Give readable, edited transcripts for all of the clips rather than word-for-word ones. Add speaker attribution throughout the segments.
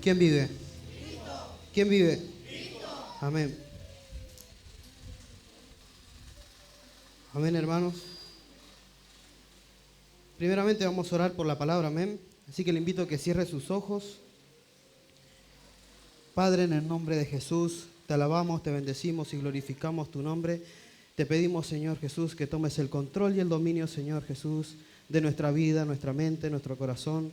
Speaker 1: ¿Quién vive? ¿Quién vive? Amén. Amén, hermanos. Primeramente vamos a orar por la palabra, amén. Así que le invito a que cierre sus ojos. Padre, en el nombre de Jesús, te alabamos, te bendecimos y glorificamos tu nombre. Te pedimos, Señor Jesús, que tomes el control y el dominio, Señor Jesús, de nuestra vida, nuestra mente, nuestro corazón.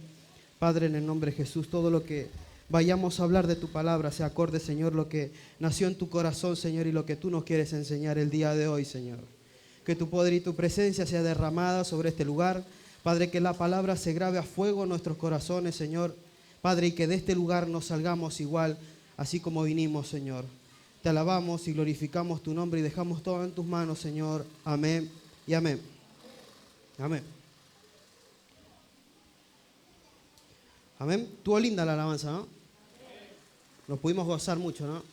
Speaker 1: Padre, en el nombre de Jesús, todo lo que vayamos a hablar de tu palabra sea acorde, Señor, lo que nació en tu corazón, Señor, y lo que tú nos quieres enseñar el día de hoy, Señor. Que tu poder y tu presencia sea derramada sobre este lugar. Padre, que la palabra se grabe a fuego en nuestros corazones, Señor. Padre, y que de este lugar nos salgamos igual, así como vinimos, Señor. Te alabamos y glorificamos tu nombre y dejamos todo en tus manos, Señor. Amén y amén. Amén. Amén. Estuvo linda la alabanza, ¿no? Nos pudimos gozar mucho, ¿no?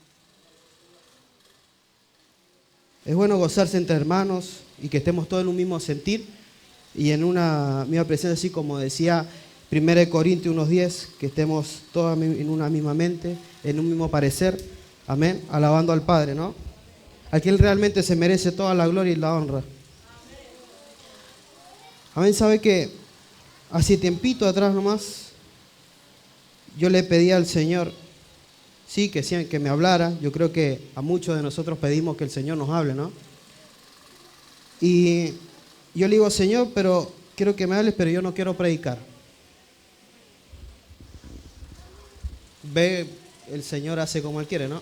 Speaker 1: Es bueno gozarse entre hermanos y que estemos todos en un mismo sentir y en una misma presencia, así como decía 1 Corintios 1:10, que estemos todos en una misma mente, en un mismo parecer, amén, alabando al Padre, ¿no? A quien realmente se merece toda la gloria y la honra. Amén, sabe que hace tiempito atrás nomás, yo le pedí al Señor, sí, que me hablara. Yo creo que a muchos de nosotros pedimos que el Señor nos hable, ¿no? Y yo le digo, Señor, pero quiero que me hables, pero yo no quiero predicar. Ve, el Señor hace como Él quiere, ¿no?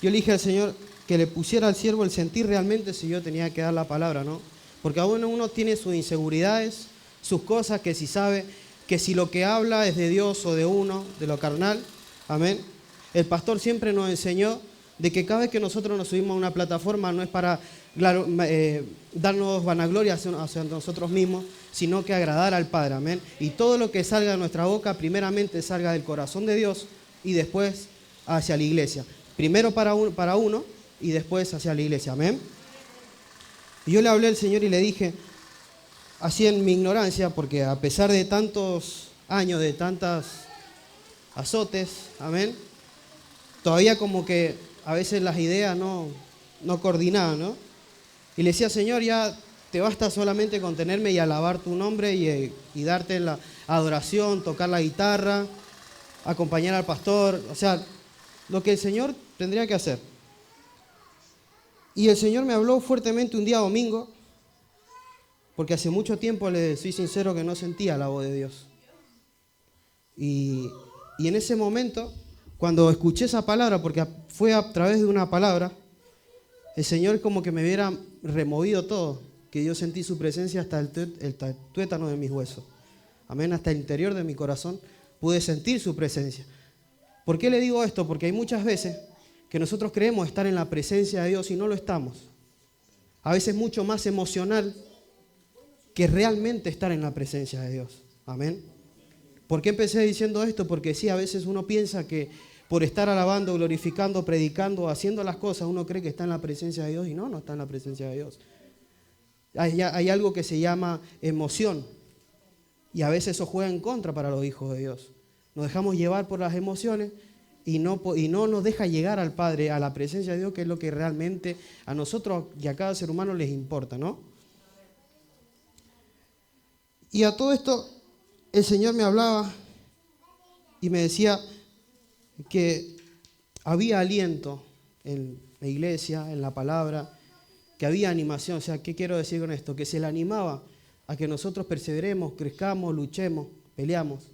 Speaker 1: Yo le dije al Señor que le pusiera al siervo el sentir realmente si yo tenía que dar la palabra, ¿no? Porque aún uno tiene sus inseguridades, sus cosas, que si sabe que si lo que habla es de Dios o de uno, de lo carnal, amén. El pastor siempre nos enseñó de que cada vez que nosotros nos subimos a una plataforma no es para darnos vanagloria hacia nosotros mismos, sino que agradar al Padre, amén. Y todo lo que salga de nuestra boca, primeramente salga del corazón de Dios y después hacia la iglesia. Primero para uno y después hacia la iglesia, amén. Y yo le hablé al Señor y le dije, así en mi ignorancia, porque a pesar de tantos años, de tantos azotes, amén, todavía como que a veces las ideas no coordinaban, ¿no? Y le decía, Señor, ya te basta solamente con tenerme y alabar tu nombre y darte la adoración, tocar la guitarra, acompañar al pastor, o sea, lo que el Señor tendría que hacer. Y el Señor me habló fuertemente un día domingo, porque hace mucho tiempo, le soy sincero, que no sentía la voz de Dios. Y en ese momento, cuando escuché esa palabra, porque fue a través de una palabra, el Señor como que me hubiera removido todo, que yo sentí su presencia hasta el tuétano de mis huesos. Amén, hasta el interior de mi corazón pude sentir su presencia. ¿Por qué le digo esto? Porque hay muchas veces que nosotros creemos estar en la presencia de Dios y no lo estamos. A veces mucho más emocional que realmente estar en la presencia de Dios. Amén. ¿Por qué empecé diciendo esto? Porque sí, a veces uno piensa que por estar alabando, glorificando, predicando, haciendo las cosas, uno cree que está en la presencia de Dios y no está en la presencia de Dios. Hay algo que se llama emoción y a veces eso juega en contra para los hijos de Dios. Nos dejamos llevar por las emociones y no nos deja llegar al Padre, a la presencia de Dios, que es lo que realmente a nosotros y a cada ser humano les importa, ¿no? Y a todo esto el Señor me hablaba y me decía que había aliento en la iglesia, en la palabra, que había animación. O sea, ¿qué quiero decir con esto? Que se le animaba a que nosotros perseveremos, crezcamos, luchemos, peleamos.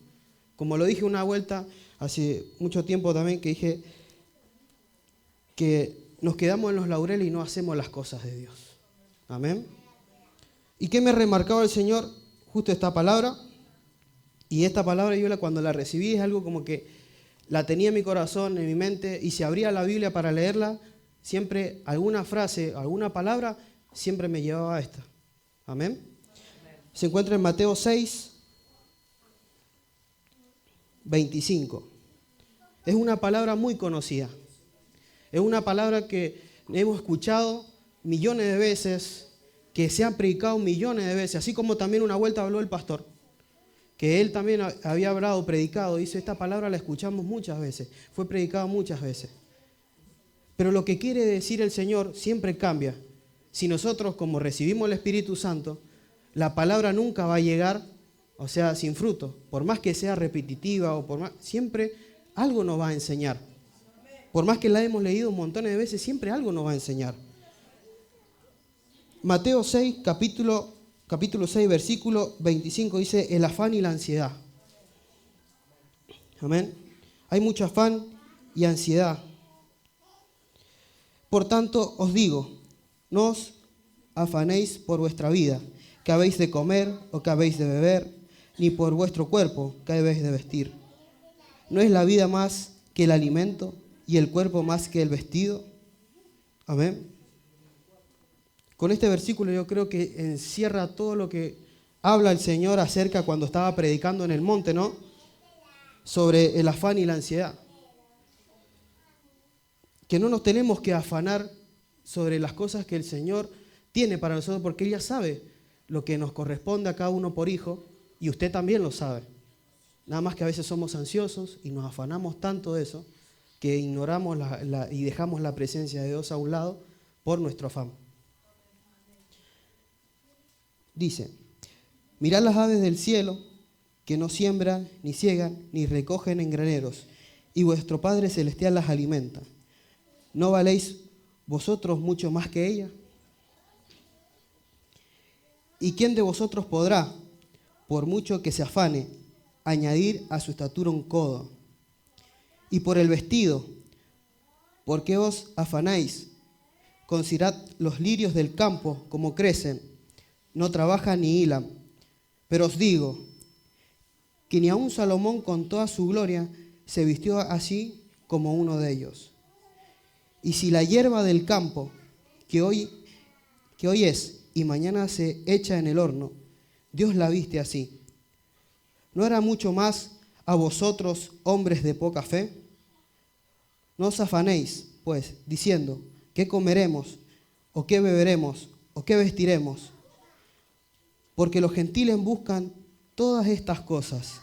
Speaker 1: Como lo dije una vuelta hace mucho tiempo también, que dije que nos quedamos en los laureles y no hacemos las cosas de Dios. Amén. ¿Y qué me remarcaba el Señor? Justo esta palabra. Y esta palabra yo cuando la recibí es algo como que la tenía en mi corazón, en mi mente, y si abría la Biblia para leerla, siempre alguna frase, alguna palabra, siempre me llevaba a esta. Amén. Se encuentra en Mateo 6, 25. Es una palabra muy conocida. Es una palabra que hemos escuchado millones de veces, que se ha predicado millones de veces, así como también una vuelta habló el pastor, que él también había hablado, predicado. Dice, esta palabra la escuchamos muchas veces, fue predicado muchas veces. Pero lo que quiere decir el Señor siempre cambia. Si nosotros, como recibimos el Espíritu Santo, la palabra nunca va a llegar, o sea, sin fruto. Por más que sea repetitiva o por más, siempre algo nos va a enseñar. Por más que la hemos leído montones de veces, siempre algo nos va a enseñar. Mateo 6, capítulo 6, versículo 25 dice, el afán y la ansiedad. Amén. Hay mucho afán y ansiedad. Por tanto, os digo, no os afanéis por vuestra vida, que habéis de comer o que habéis de beber, ni por vuestro cuerpo, que habéis de vestir. ¿No es la vida más que el alimento y el cuerpo más que el vestido? Amén. Con este versículo yo creo que encierra todo lo que habla el Señor acerca cuando estaba predicando en el monte, ¿no? Sobre el afán y la ansiedad. Que no nos tenemos que afanar sobre las cosas que el Señor tiene para nosotros, porque Él ya sabe lo que nos corresponde a cada uno por hijo, y usted también lo sabe. Nada más que a veces somos ansiosos y nos afanamos tanto de eso, que ignoramos y dejamos la presencia de Dios a un lado por nuestro afán. Dice, mirad las aves del cielo, que no siembran, ni ciegan, ni recogen en graneros, y vuestro Padre Celestial las alimenta. ¿No valéis vosotros mucho más que ella? ¿Y quién de vosotros podrá, por mucho que se afane, añadir a su estatura un codo? Y por el vestido, ¿por qué os afanáis? Considerad los lirios del campo, como crecen, no trabajan ni hilan. Pero os digo, que ni aun Salomón con toda su gloria se vistió así como uno de ellos. Y si la hierba del campo, que hoy es y mañana se echa en el horno, Dios la viste así, ¿no hará mucho más a vosotros, hombres de poca fe? No os afanéis, pues, diciendo, ¿qué comeremos? ¿O qué beberemos? ¿O qué vestiremos? Porque los gentiles buscan todas estas cosas.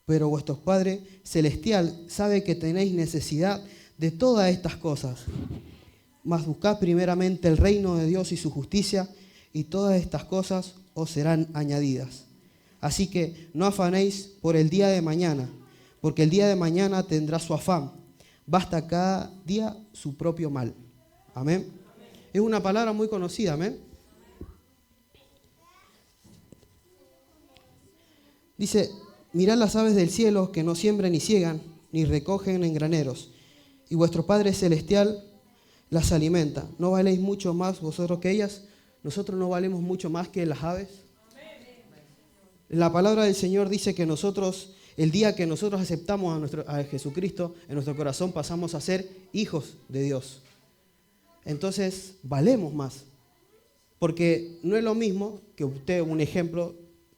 Speaker 1: Pero vuestro Padre Celestial sabe que tenéis necesidad de todas estas cosas. Mas buscad primeramente el reino de Dios y su justicia, y todas estas cosas os serán añadidas. Así que no afanéis por el día de mañana, porque el día de mañana tendrá su afán. Basta cada día su propio mal. Amén. Es una palabra muy conocida, amén. Dice, mirad las aves del cielo, que no siembran ni ciegan, ni recogen en graneros, y vuestro Padre Celestial las alimenta. ¿No valéis mucho más vosotros que ellas? ¿Nosotros no valemos mucho más que las aves? La palabra del Señor dice que nosotros, el día que nosotros aceptamos a Jesucristo, en nuestro corazón pasamos a ser hijos de Dios. Entonces, valemos más. Porque no es lo mismo que usted, un ejemplo,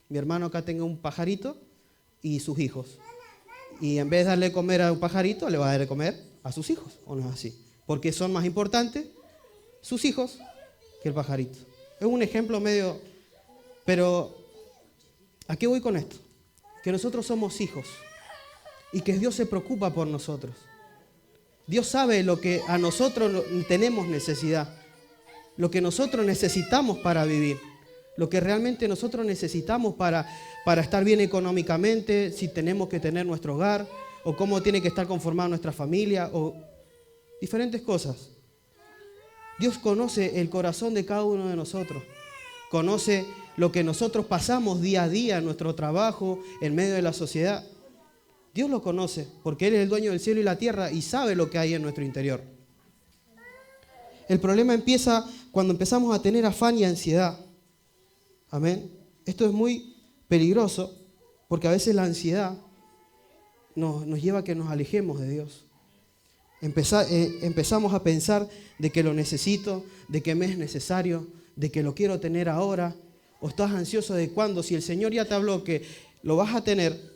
Speaker 1: mi hermano acá tenga un pajarito y sus hijos. Y en vez de darle comer a un pajarito, le va a dar de comer a sus hijos. ¿O no es así? Porque son más importantes sus hijos que el pajarito. Es un ejemplo medio... Pero, ¿a qué voy con esto? Que nosotros somos hijos y que Dios se preocupa por nosotros. Dios sabe lo que a nosotros tenemos necesidad, lo que nosotros necesitamos para vivir, lo que realmente nosotros necesitamos para estar bien económicamente, si tenemos que tener nuestro hogar, o cómo tiene que estar conformada nuestra familia, o diferentes cosas. Dios conoce el corazón de cada uno de nosotros, conoce lo que nosotros pasamos día a día en nuestro trabajo, en medio de la sociedad. Dios lo conoce, porque Él es el dueño del cielo y la tierra y sabe lo que hay en nuestro interior. El problema empieza cuando empezamos a tener afán y ansiedad. Amén. Esto es muy peligroso porque a veces la ansiedad nos lleva a que nos alejemos de Dios. Empezamos a pensar de que lo necesito, de que me es necesario, de que lo quiero tener ahora. O estás ansioso de cuándo, si el Señor ya te habló que lo vas a tener,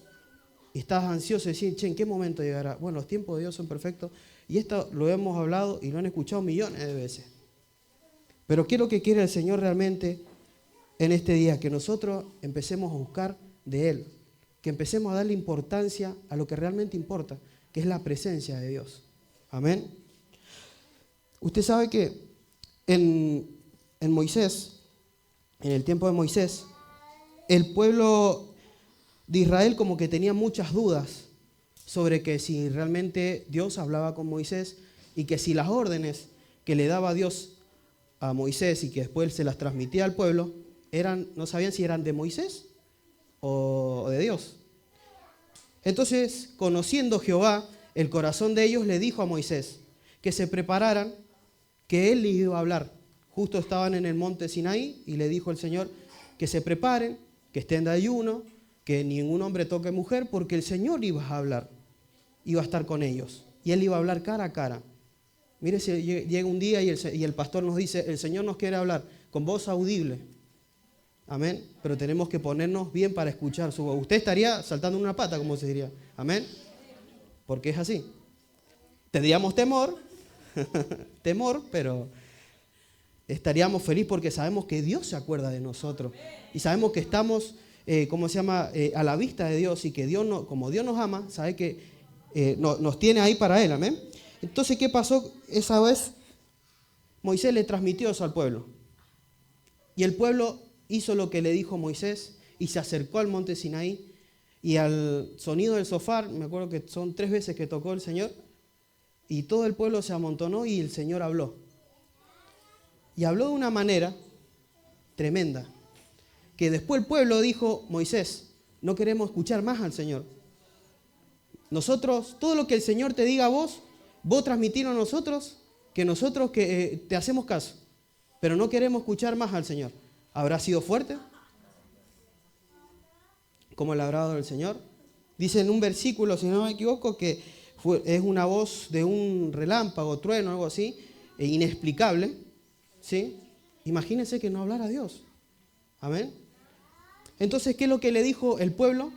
Speaker 1: y estás ansioso de decir, ¿en qué momento llegará? Bueno, los tiempos de Dios son perfectos. Y esto lo hemos hablado y lo han escuchado millones de veces. Pero ¿qué es lo que quiere el Señor realmente? en este día, que nosotros empecemos a buscar de Él, que empecemos a darle importancia a lo que realmente importa, que es la presencia de Dios. Amén. Usted sabe que en Moisés, en el tiempo de Moisés, el pueblo de Israel como que tenía muchas dudas sobre que si realmente Dios hablaba con Moisés y que si las órdenes que le daba Dios a Moisés y que después se las transmitía al pueblo, no sabían si eran de Moisés o de Dios. Entonces, conociendo Jehová el corazón de ellos, le dijo a Moisés que se prepararan, que él les iba a hablar. Justo estaban en el monte Sinaí y le dijo el Señor que se preparen, que estén de ayuno, que ningún hombre toque mujer, porque el Señor iba a hablar, iba a estar con ellos y él iba a hablar cara a cara. Mire, si llega un día y el pastor nos dice, el Señor nos quiere hablar con voz audible. Amén. Pero tenemos que ponernos bien para escuchar su voz. Usted estaría saltando una pata, como se diría. Amén. Porque es así. Tendríamos temor, pero estaríamos felices porque sabemos que Dios se acuerda de nosotros. Y sabemos que estamos, a la vista de Dios y que Dios, como Dios nos ama, sabe que nos tiene ahí para Él. Amén. Entonces, ¿qué pasó esa vez? Moisés le transmitió eso al pueblo. Y el pueblo hizo lo que le dijo Moisés y se acercó al monte Sinaí y al sonido del shofar, me acuerdo que son 3 veces que tocó el Señor, y todo el pueblo se amontonó y el Señor habló. Y habló de una manera tremenda, que después el pueblo dijo, Moisés, no queremos escuchar más al Señor. Nosotros, todo lo que el Señor te diga a vos transmitirlo a nosotros, que te hacemos caso, pero no queremos escuchar más al Señor. ¿Habrá sido fuerte? ¿Cómo le habrá dado el Señor? Dice en un versículo, si no me equivoco, que es una voz de un relámpago, trueno, algo así, inexplicable, ¿sí? Imagínense que no hablara Dios. Amén. Entonces, ¿qué es lo que le dijo el pueblo?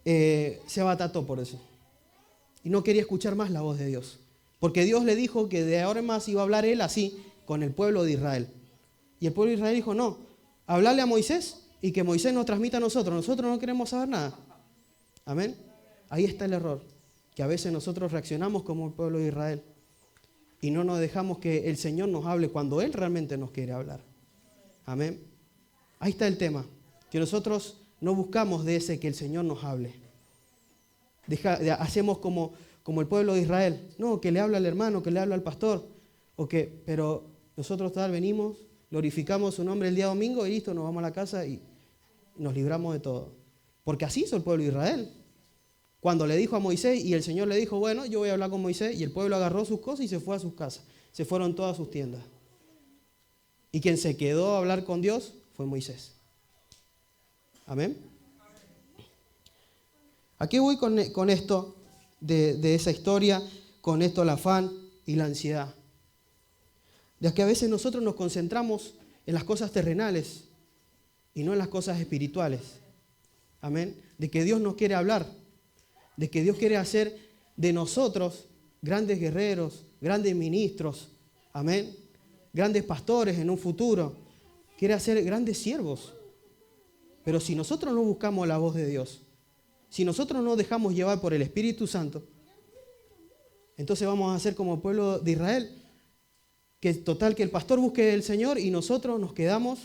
Speaker 1: Se abatató por eso. Y no quería escuchar más la voz de Dios. Porque Dios le dijo que de ahora en más iba a hablar Él así con el pueblo de Israel. Y el pueblo de Israel dijo, no, hablarle a Moisés y que Moisés nos transmita a nosotros. Nosotros no queremos saber nada. Amén. Ahí está el error. Que a veces nosotros reaccionamos como el pueblo de Israel. Y no nos dejamos que el Señor nos hable cuando Él realmente nos quiere hablar. Amén. Ahí está el tema. Que nosotros no buscamos de ese que el Señor nos hable. Hacemos como el pueblo de Israel. No, que le habla al hermano, que le habla al pastor. Pero nosotros venimos, glorificamos su nombre el día domingo y listo, nos vamos a la casa y nos libramos de todo. Porque así hizo el pueblo de Israel. Cuando le dijo a Moisés y el Señor le dijo, bueno, yo voy a hablar con Moisés, y el pueblo agarró sus cosas y se fue a sus casas. Se fueron todas sus tiendas. Y quien se quedó a hablar con Dios fue Moisés. Amén. Aquí voy con esto de esa historia, con esto el afán y la ansiedad. De que a veces nosotros nos concentramos en las cosas terrenales y no en las cosas espirituales. Amén. De que Dios nos quiere hablar, de que Dios quiere hacer de nosotros grandes guerreros, grandes ministros, amén, grandes pastores en un futuro. Quiere hacer grandes siervos. Pero si nosotros no buscamos la voz de Dios, si nosotros no dejamos llevar por el Espíritu Santo, entonces vamos a ser como el pueblo de Israel, que el pastor busque al Señor y nosotros nos quedamos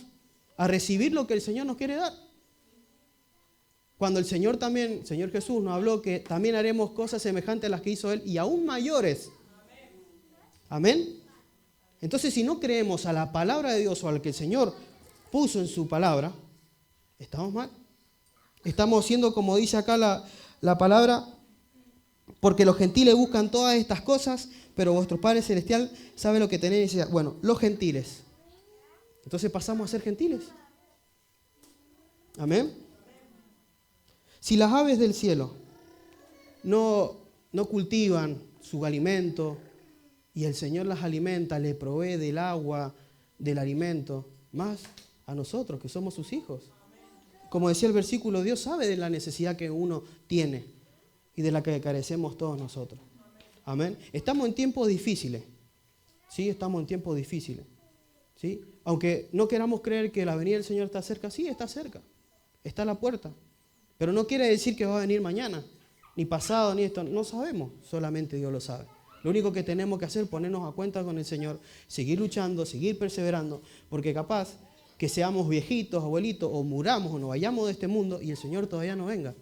Speaker 1: a recibir lo que el Señor nos quiere dar. Cuando el Señor Jesús nos habló que también haremos cosas semejantes a las que hizo Él y aún mayores. Amén. Entonces, si no creemos a la palabra de Dios o a lo que el Señor puso en su palabra, estamos mal. Estamos siendo, como dice acá la palabra, porque los gentiles buscan todas estas cosas, pero vuestro Padre Celestial sabe lo que tenéis. Bueno, los gentiles. Entonces pasamos a ser gentiles. Amén. Si las aves del cielo no cultivan su alimento y el Señor las alimenta, le provee del agua, del alimento, más a nosotros que somos sus hijos. Como decía el versículo, Dios sabe de la necesidad que uno tiene y de la que carecemos todos nosotros. Amén. Estamos en tiempos difíciles. Sí, estamos en tiempos difíciles. ¿sí? Aunque no queramos creer que la venida del Señor está cerca, sí, está cerca, está a la puerta. Pero no quiere decir que va a venir mañana, ni pasado, ni esto. No sabemos, solamente Dios lo sabe. Lo único que tenemos que hacer es ponernos a cuenta con el Señor, seguir luchando, seguir perseverando, porque capaz que seamos viejitos, abuelitos, o muramos o nos vayamos de este mundo y el Señor todavía no venga.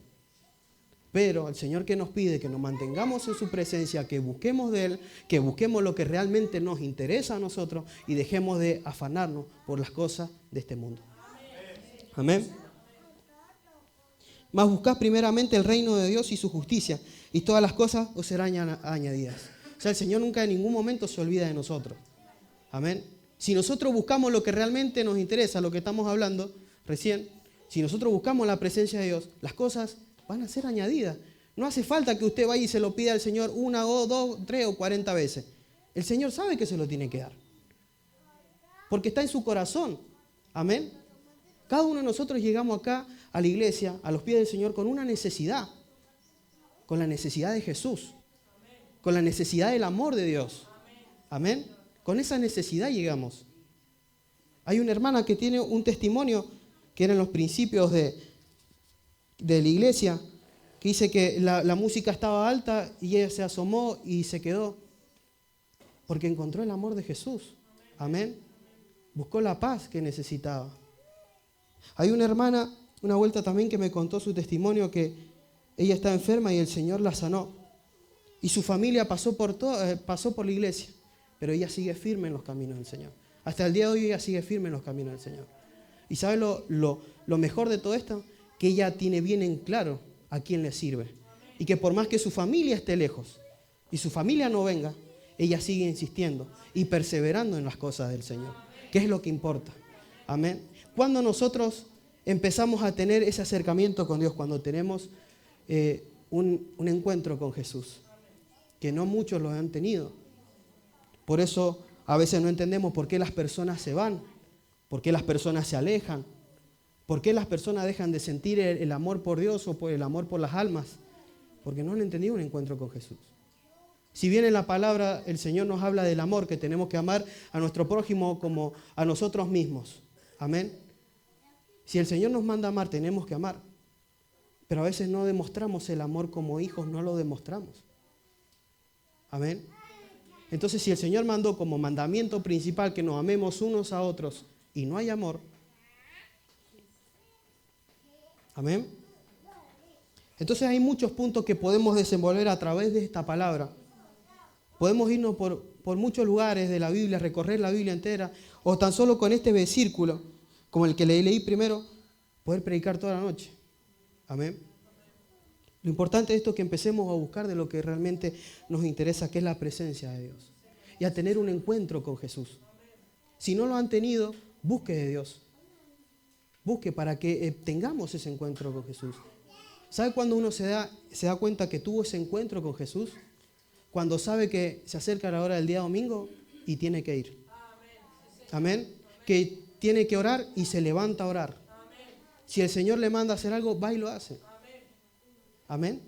Speaker 1: Pero el Señor que nos pide que nos mantengamos en su presencia, que busquemos de Él, que busquemos lo que realmente nos interesa a nosotros y dejemos de afanarnos por las cosas de este mundo. Amén. Mas buscad primeramente el reino de Dios y su justicia, y todas las cosas os serán añadidas. O sea, el Señor nunca en ningún momento se olvida de nosotros. Amén. Si nosotros buscamos lo que realmente nos interesa, lo que estamos hablando recién, si nosotros buscamos la presencia de Dios, las cosas van a ser añadidas. No hace falta que usted vaya y se lo pida al Señor 1 o 2, 3 o 40 veces. El Señor sabe que se lo tiene que dar. Porque está en su corazón. Amén. Cada uno de nosotros llegamos acá a la iglesia, a los pies del Señor, con una necesidad. Con la necesidad de Jesús. Con la necesidad del amor de Dios. Amén. Con esa necesidad llegamos. Hay una hermana que tiene un testimonio que era en los principios de la iglesia, que dice que la música estaba alta y ella se asomó y se quedó. Porque encontró el amor de Jesús. Amén. Buscó la paz que necesitaba. Hay una hermana, una vuelta también, que me contó su testimonio, que ella estaba enferma y el Señor la sanó. Y su familia pasó por la iglesia, pero ella sigue firme en los caminos del Señor. Hasta el día de hoy ella sigue firme en los caminos del Señor. ¿Y sabe lo mejor de todo esto? Que ella tiene bien en claro a quién le sirve. Y que por más que su familia esté lejos y su familia no venga, ella sigue insistiendo y perseverando en las cosas del Señor. ¿Qué es lo que importa? Amén. Cuando nosotros empezamos a tener ese acercamiento con Dios, cuando tenemos un encuentro con Jesús, que no muchos lo han tenido. Por eso a veces no entendemos por qué las personas se van, por qué las personas se alejan, por qué las personas dejan de sentir el amor por Dios o por el amor por las almas, porque no han entendido un encuentro con Jesús. Si bien en la palabra el Señor nos habla del amor, que tenemos que amar a nuestro prójimo como a nosotros mismos. Amén. Si el Señor nos manda a amar, tenemos que amar. Pero a veces no demostramos el amor como hijos, no lo demostramos. Amén. Entonces, si el Señor mandó como mandamiento principal que nos amemos unos a otros y no hay amor, amén. Entonces hay muchos puntos que podemos desenvolver a través de esta palabra. Podemos irnos por muchos lugares de la Biblia, recorrer la Biblia entera, o tan solo con este versículo, como el que leí primero, poder predicar toda la noche. Amén. Lo importante de esto es que empecemos a buscar de lo que realmente nos interesa, que es la presencia de Dios. Y a tener un encuentro con Jesús. Si no lo han tenido, busque de Dios. Busque para que tengamos ese encuentro con Jesús. ¿Sabe cuándo uno se da cuenta que tuvo ese encuentro con Jesús? Cuando sabe que se acerca la hora del día domingo y tiene que ir. Amén. Que tiene que orar y se levanta a orar. Si el Señor le manda a hacer algo, va y lo hace. Amén.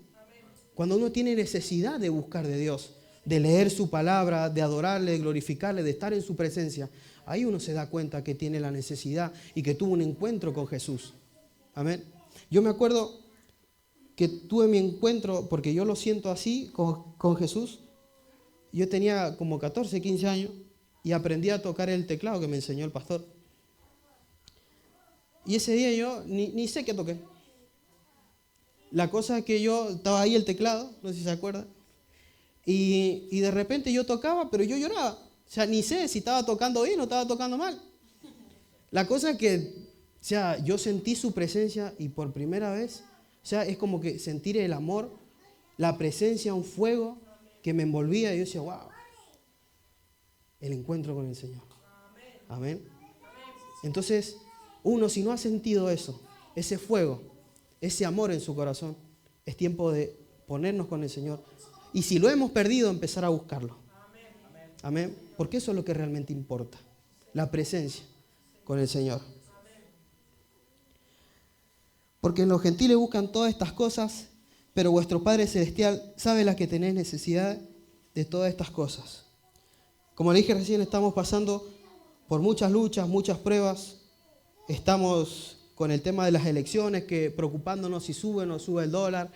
Speaker 1: Cuando uno tiene necesidad de buscar de Dios, de leer su palabra, de adorarle, de glorificarle, de estar en su presencia, ahí uno se da cuenta que tiene la necesidad y que tuvo un encuentro con Jesús. Amén. Yo me acuerdo que tuve mi encuentro, porque yo lo siento así, con Jesús. Yo tenía como 14, 15 años y aprendí a tocar el teclado que me enseñó el pastor. Y ese día yo ni sé qué toqué. La cosa es que yo estaba ahí el teclado, no sé si se acuerdan, y de repente yo tocaba, pero yo lloraba. O sea, ni sé si estaba tocando bien o estaba tocando mal. La cosa es que, o sea, yo sentí su presencia y por primera vez, o sea, es como que sentir el amor, la presencia, un fuego que me envolvía y yo decía, wow, el encuentro con el Señor. Amén. Entonces, uno si no ha sentido eso, ese fuego, ese amor en su corazón, es tiempo de ponernos con el Señor. Y si lo hemos perdido, empezar a buscarlo. Amén. Porque eso es lo que realmente importa. La presencia con el Señor. Porque los gentiles buscan todas estas cosas, pero vuestro Padre Celestial sabe las que tenéis necesidad de todas estas cosas. Como le dije recién, estamos pasando por muchas luchas, muchas pruebas. Estamos con el tema de las elecciones, que preocupándonos si sube o no sube el dólar,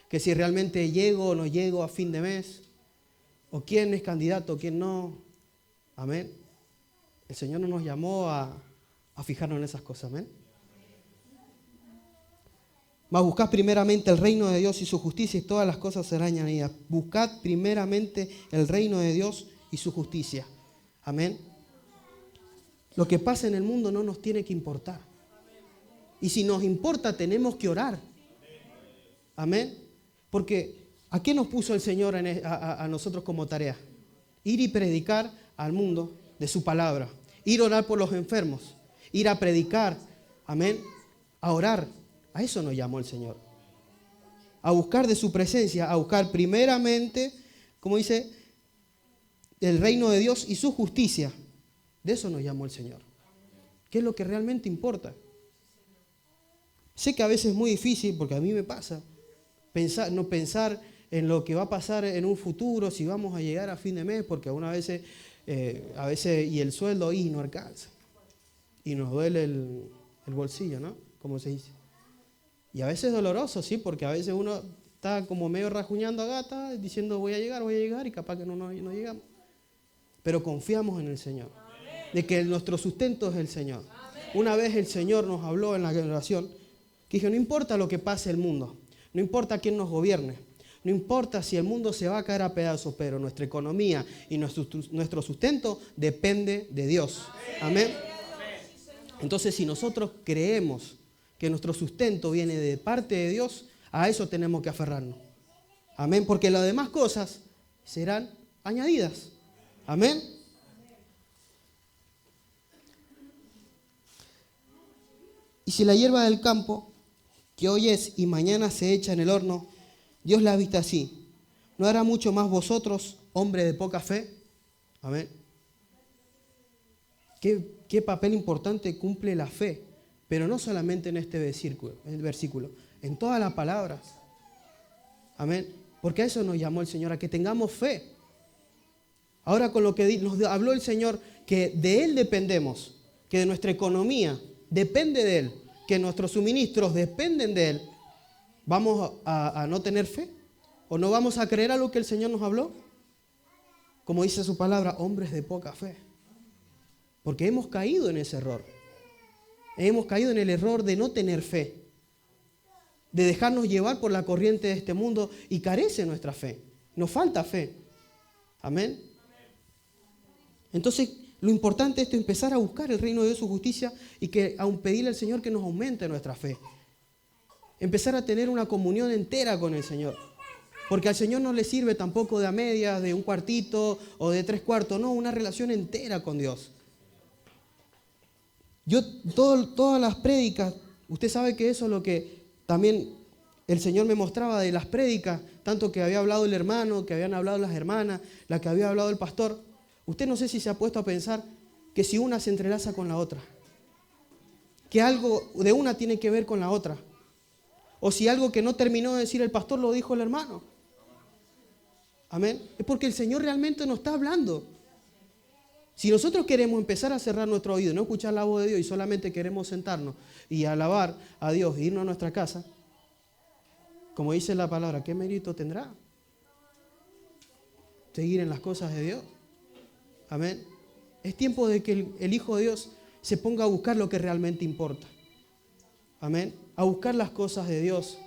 Speaker 1: que si realmente llego o no llego a fin de mes, o quién es candidato, quién no. Amén. El Señor no nos llamó a fijarnos en esas cosas. Amén. Mas buscad primeramente el reino de Dios y su justicia, y todas las cosas serán añadidas. Buscad primeramente el reino de Dios y su justicia. Amén. Lo que pasa en el mundo no nos tiene que importar. Y si nos importa, tenemos que orar. Amén. Porque ¿a qué nos puso el Señor a nosotros como tarea? Ir y predicar al mundo de su palabra. Ir a orar por los enfermos. Ir a predicar. Amén. A orar. A eso nos llamó el Señor. A buscar de su presencia. A buscar primeramente, como dice, el reino de Dios y su justicia. De eso nos llamó el Señor. ¿Qué es lo que realmente importa? Sé que a veces es muy difícil, porque a mí me pasa, no pensar en lo que va a pasar en un futuro, si vamos a llegar a fin de mes, porque a veces y el sueldo y no alcanza. Y nos duele el bolsillo, ¿no? Como se dice. Y a veces es doloroso, sí, porque a veces uno está como medio rajuñando a gata, diciendo voy a llegar, y capaz que no llegamos. Pero confiamos en el Señor, de que nuestro sustento es el Señor. Una vez el Señor nos habló en la oración, que dijo, no importa lo que pase el mundo, no importa quién nos gobierne, no importa si el mundo se va a caer a pedazos, pero nuestra economía y nuestro sustento depende de Dios. Amén. Entonces, si nosotros creemos que nuestro sustento viene de parte de Dios, a eso tenemos que aferrarnos. Amén. Porque las demás cosas serán añadidas. Amén. Y si la hierba del campo, que hoy es y mañana se echa en el horno, Dios la ha visto así, ¿no hará mucho más vosotros, hombres de poca fe? Amén. ¿Qué papel importante cumple la fe? Pero no solamente en este versículo, en todas las palabras. Amén. Porque a eso nos llamó el Señor, a que tengamos fe. Ahora con lo que nos habló el Señor, que de Él dependemos, que de nuestra economía depende de Él, que nuestros suministros dependen de Él, ¿vamos a no tener fe? ¿O no vamos a creer a lo que el Señor nos habló? Como dice su palabra, hombres de poca fe. Porque hemos caído en ese error. Hemos caído en el error de no tener fe, de dejarnos llevar por la corriente de este mundo, y carece nuestra fe. Nos falta fe. Amén. Entonces, lo importante es empezar a buscar el reino de Dios, su justicia, y que aún pedirle al Señor que nos aumente nuestra fe. Empezar a tener una comunión entera con el Señor. Porque al Señor no le sirve tampoco de a medias, de un cuartito o de 3/4, no, una relación entera con Dios. Todas las prédicas, usted sabe que eso es lo que también el Señor me mostraba de las prédicas, tanto que había hablado el hermano, que habían hablado las hermanas, la que había hablado el pastor. Usted no sé si se ha puesto a pensar que si una se entrelaza con la otra, que algo de una tiene que ver con la otra, o si algo que no terminó de decir el pastor lo dijo el hermano. Amén. Es porque el Señor realmente nos está hablando. Si nosotros queremos empezar a cerrar nuestro oído, no escuchar la voz de Dios y solamente queremos sentarnos y alabar a Dios e irnos a nuestra casa, como dice la palabra, ¿qué mérito tendrá seguir en las cosas de Dios? Amén. Es tiempo de que el Hijo de Dios se ponga a buscar lo que realmente importa. Amén. A buscar las cosas de Dios,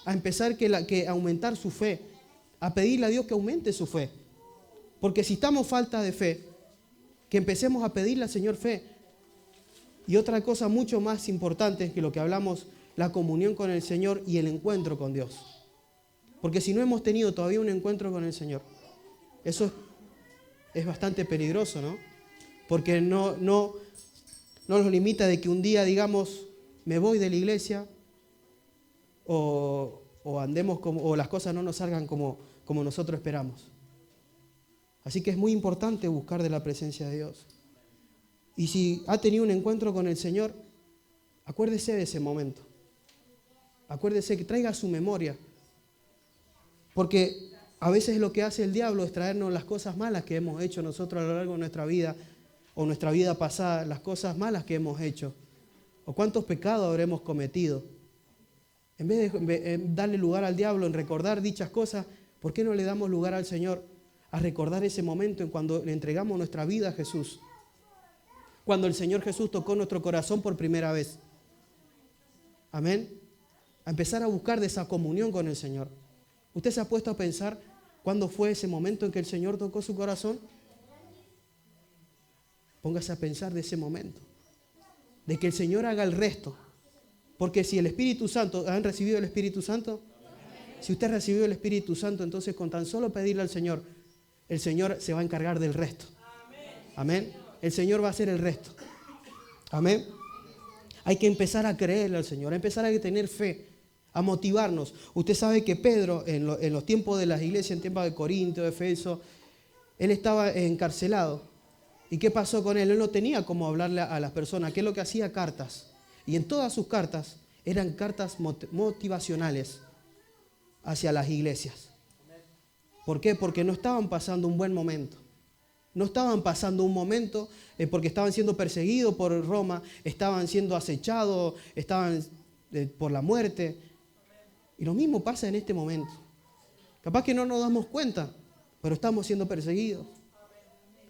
Speaker 1: a empezar que aumentar su fe, a pedirle a Dios que aumente su fe. Porque si estamos falta de fe, que empecemos a pedirle al Señor fe. Y otra cosa mucho más importante es que lo que hablamos, la comunión con el Señor y el encuentro con Dios. Porque si no hemos tenido todavía un encuentro con el Señor, eso es bastante peligroso, ¿no? Porque no nos limita de que un día digamos, me voy de la iglesia, o andemos o las cosas no nos salgan como nosotros esperamos. Así que es muy importante buscar de la presencia de Dios. Y si ha tenido un encuentro con el Señor, acuérdese de ese momento. Acuérdese que traiga a su memoria. Porque a veces lo que hace el diablo es traernos las cosas malas que hemos hecho nosotros a lo largo de nuestra vida, o nuestra vida pasada, las cosas malas que hemos hecho, o cuántos pecados habremos cometido. En vez de darle lugar al diablo, en recordar dichas cosas, ¿por qué no le damos lugar al Señor a recordar ese momento en cuando le entregamos nuestra vida a Jesús? Cuando el Señor Jesús tocó nuestro corazón por primera vez. Amén. A empezar a buscar de esa comunión con el Señor. ¿Usted se ha puesto a pensar cuándo fue ese momento en que el Señor tocó su corazón? Póngase a pensar de ese momento. De que el Señor haga el resto. Porque si el Espíritu Santo, ¿han recibido el Espíritu Santo? Si usted ha recibido el Espíritu Santo, entonces con tan solo pedirle al Señor, el Señor se va a encargar del resto. Amén. El Señor va a hacer el resto. Amén. Hay que empezar a creerle al Señor, a empezar a tener fe, a motivarnos. Usted sabe que Pedro, en los tiempos de las iglesias, en tiempos de Corinto, de Efeso, él estaba encarcelado. ¿Y qué pasó con él? Él no tenía cómo hablarle a las personas. ¿Qué es lo que hacía? Cartas. Y en todas sus cartas eran cartas motivacionales hacia las iglesias. ¿Por qué? Porque no estaban pasando un buen momento. No estaban pasando un momento porque estaban siendo perseguidos por Roma, estaban siendo acechados, estaban por la muerte. Y lo mismo pasa en este momento. Capaz que no nos damos cuenta, pero estamos siendo perseguidos.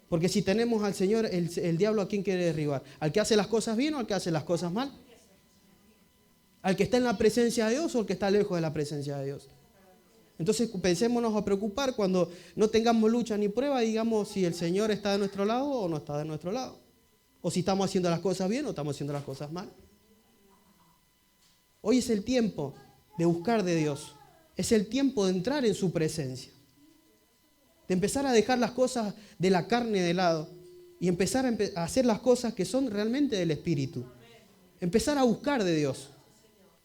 Speaker 1: Porque si tenemos al Señor, el diablo, ¿a quién quiere derribar? ¿Al que hace las cosas bien o al que hace las cosas mal? ¿Al que está en la presencia de Dios o al que está lejos de la presencia de Dios? Entonces pensémonos a preocupar cuando no tengamos lucha ni prueba, digamos si el Señor está de nuestro lado o no está de nuestro lado. O si estamos haciendo las cosas bien o estamos haciendo las cosas mal. Hoy es el tiempo de buscar de Dios. Es el tiempo de entrar en su presencia. De empezar a dejar las cosas de la carne de lado y empezar a hacer las cosas que son realmente del Espíritu. Empezar a buscar de Dios.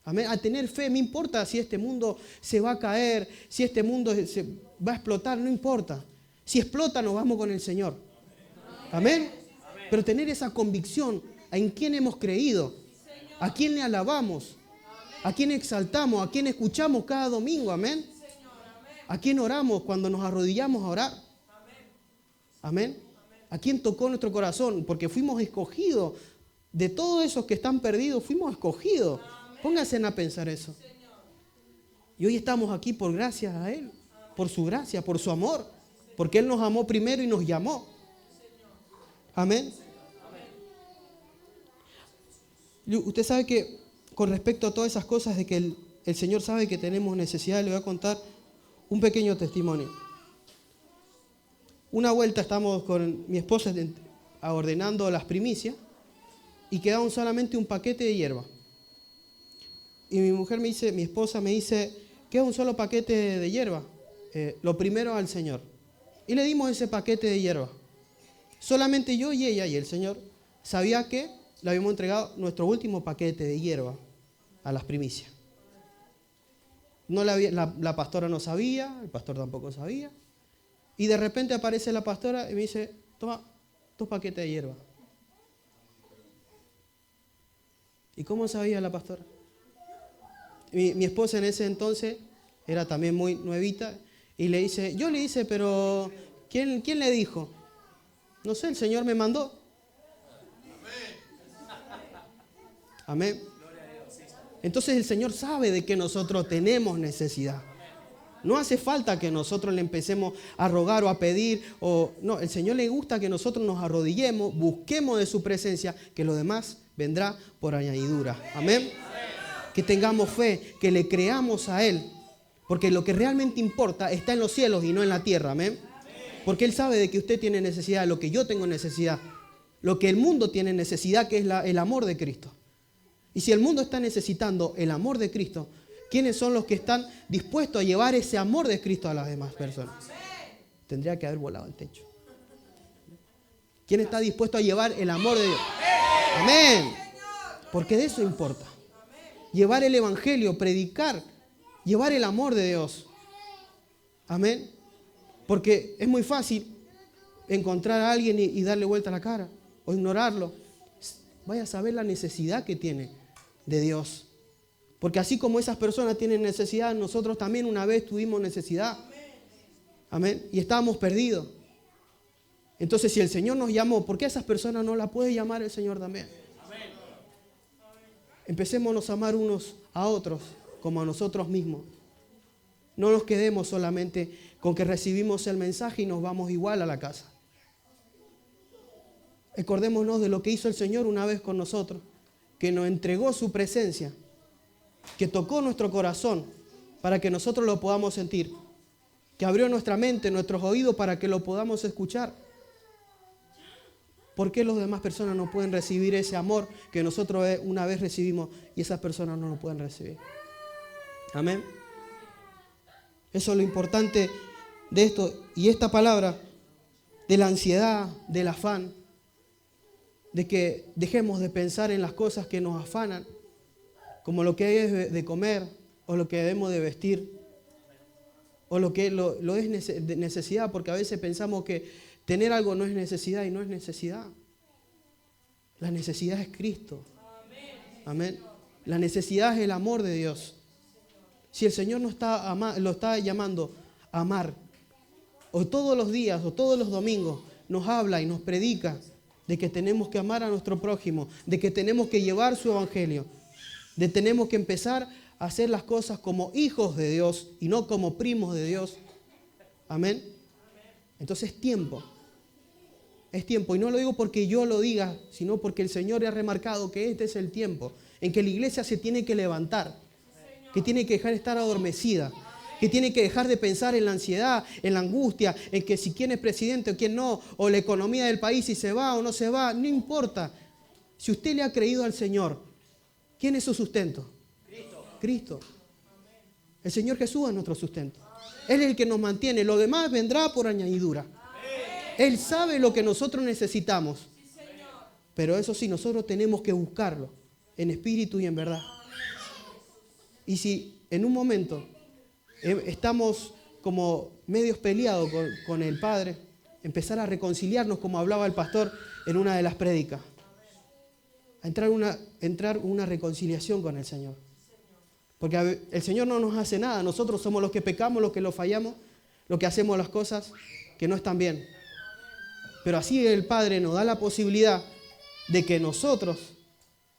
Speaker 1: Amén. A tener fe. No importa si este mundo se va a caer, si este mundo se va a explotar, no importa. Si explota, nos vamos con el Señor. Amén. Pero tener esa convicción en quién hemos creído, a quién le alabamos, a quién exaltamos, a quién escuchamos cada domingo. Amén. ¿A quién oramos cuando nos arrodillamos a orar? Amén. ¿A quién tocó nuestro corazón? Porque fuimos escogidos. De todos esos que están perdidos, fuimos escogidos. Pónganse a pensar eso. Y hoy estamos aquí por gracias a Él. Por su gracia, por su amor. Porque Él nos amó primero y nos llamó. Amén. Usted sabe que con respecto a todas esas cosas de que el Señor sabe que tenemos necesidad, le voy a contar un pequeño testimonio. Una vuelta estamos con mi esposa ordenando las primicias y quedaba solamente un paquete de hierba. Y mi esposa me dice, queda un solo paquete de hierba. Lo primero al Señor. Y le dimos ese paquete de hierba. Solamente yo y ella y el Señor sabía que le habíamos entregado nuestro último paquete de hierba a las primicias. No la pastora no sabía, el pastor tampoco sabía. Y de repente aparece la pastora y me dice, toma 2 paquetes de hierba. ¿Y cómo sabía la pastora? Mi esposa en ese entonces era también muy nuevita y yo le hice, pero ¿quién le dijo? No sé, el Señor me mandó. Amén. Entonces el Señor sabe de que nosotros tenemos necesidad. No hace falta que nosotros le empecemos a rogar o a pedir. No, el Señor le gusta que nosotros nos arrodillemos, busquemos de su presencia, que lo demás vendrá por añadidura. Amén. Que tengamos fe, que le creamos a Él. Porque lo que realmente importa está en los cielos y no en la tierra. Amén. Porque Él sabe de que usted tiene necesidad, lo que yo tengo necesidad. Lo que el mundo tiene necesidad, que es el amor de Cristo. Y si el mundo está necesitando el amor de Cristo, ¿quiénes son los que están dispuestos a llevar ese amor de Cristo a las demás personas? Tendría que haber volado el techo. ¿Quién está dispuesto a llevar el amor de Dios? Amén. Porque de eso importa. Llevar el evangelio, predicar, llevar el amor de Dios. Amén. Porque es muy fácil encontrar a alguien y darle vuelta a la cara o ignorarlo. Vaya a saber la necesidad que tiene de Dios. Porque así como esas personas tienen necesidad, nosotros también una vez tuvimos necesidad. Amén. Y estábamos perdidos. Entonces, si el Señor nos llamó, ¿por qué a esas personas no la puede llamar el Señor también? Empecémonos a amar unos a otros como a nosotros mismos. No nos quedemos solamente con que recibimos el mensaje y nos vamos igual a la casa. Acordémonos de lo que hizo el Señor una vez con nosotros, que nos entregó su presencia, que tocó nuestro corazón para que nosotros lo podamos sentir, que abrió nuestra mente, nuestros oídos para que lo podamos escuchar. ¿Por qué las demás personas no pueden recibir ese amor que nosotros una vez recibimos y esas personas no lo pueden recibir? Amén. Eso es lo importante de esto. Y esta palabra de la ansiedad, del afán, de que dejemos de pensar en las cosas que nos afanan, como lo que es de comer, o lo que debemos de vestir, o lo que lo es de necesidad, porque a veces pensamos que tener algo no es necesidad y no es necesidad. La necesidad es Cristo. Amén. La necesidad es el amor de Dios. Si el Señor lo está llamando a amar, o todos los días o todos los domingos nos habla y nos predica de que tenemos que amar a nuestro prójimo, de que tenemos que llevar su evangelio, de que tenemos que empezar a hacer las cosas como hijos de Dios y no como primos de Dios. Amén. Entonces es tiempo. Es tiempo. Y no lo digo porque yo lo diga, sino porque el Señor ha remarcado que este es el tiempo en que la iglesia se tiene que levantar, que tiene que dejar de estar adormecida, que tiene que dejar de pensar en la ansiedad, en la angustia, en que si quién es presidente o quién no, o la economía del país, si se va o no se va, no importa. Si usted le ha creído al Señor, ¿quién es su sustento? Cristo. El Señor Jesús es nuestro sustento. Él es el que nos mantiene. Lo demás vendrá por añadidura. Él sabe lo que nosotros necesitamos. Pero eso sí, nosotros tenemos que buscarlo en espíritu y en verdad. Y si en un momento estamos como medios peleados con el Padre, empezar a reconciliarnos como hablaba el pastor en una de las prédicas. A entrar una reconciliación con el Señor. Porque el Señor no nos hace nada. Nosotros somos los que pecamos, los que lo fallamos, los que hacemos las cosas que no están bien. Pero así el Padre nos da la posibilidad de que nosotros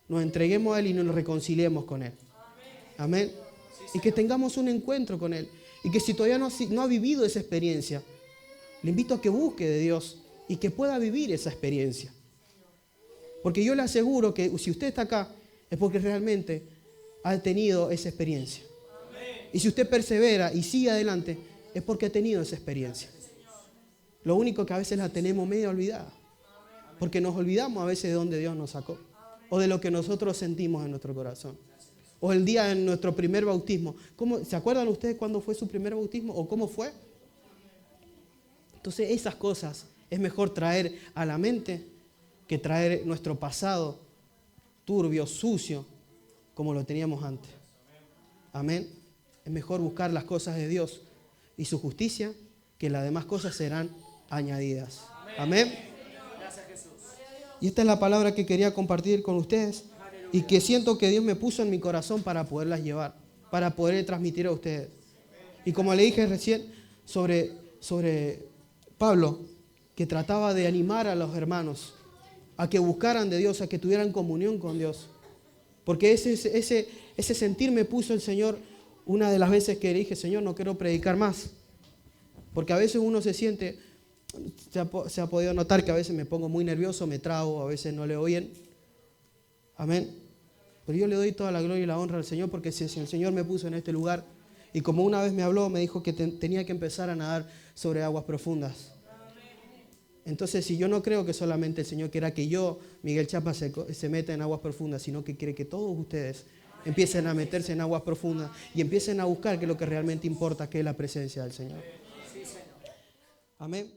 Speaker 1: nos entreguemos a Él y nos reconciliemos con Él. Amén. Y que tengamos un encuentro con Él. Y que si todavía no ha vivido esa experiencia, le invito a que busque de Dios y que pueda vivir esa experiencia. Porque yo le aseguro que si usted está acá es porque realmente ha tenido esa experiencia. Y si usted persevera y sigue adelante es porque ha tenido esa experiencia. Lo único que a veces la tenemos medio olvidada. Porque nos olvidamos a veces de dónde Dios nos sacó. O de lo que nosotros sentimos en nuestro corazón. O el día de nuestro primer bautismo. ¿Se acuerdan ustedes cuándo fue su primer bautismo? ¿O cómo fue? Entonces esas cosas es mejor traer a la mente que traer nuestro pasado turbio, sucio, como lo teníamos antes. Amén. Es mejor buscar las cosas de Dios y su justicia, que las demás cosas serán añadidas. Amén. Y esta es la palabra que quería compartir con ustedes y que siento que Dios me puso en mi corazón para poderlas llevar, para poder transmitir a ustedes. Y como le dije recién sobre Pablo, que trataba de animar a los hermanos a que buscaran de Dios, a que tuvieran comunión con Dios. Porque ese sentir me puso el Señor una de las veces que le dije, Señor, no quiero predicar más. Porque a veces uno se siente, se ha podido notar que a veces me pongo muy nervioso, me trago, a veces no leo bien. Amén. Pero yo le doy toda la gloria y la honra al Señor porque si el Señor me puso en este lugar y como una vez me habló, me dijo que tenía que empezar a nadar sobre aguas profundas. Entonces, si yo no creo que solamente el Señor quiera que yo, Miguel Chapa, se meta en aguas profundas, sino que quiere que todos ustedes empiecen a meterse en aguas profundas y empiecen a buscar que lo que realmente importa, que es la presencia del Señor. Amén.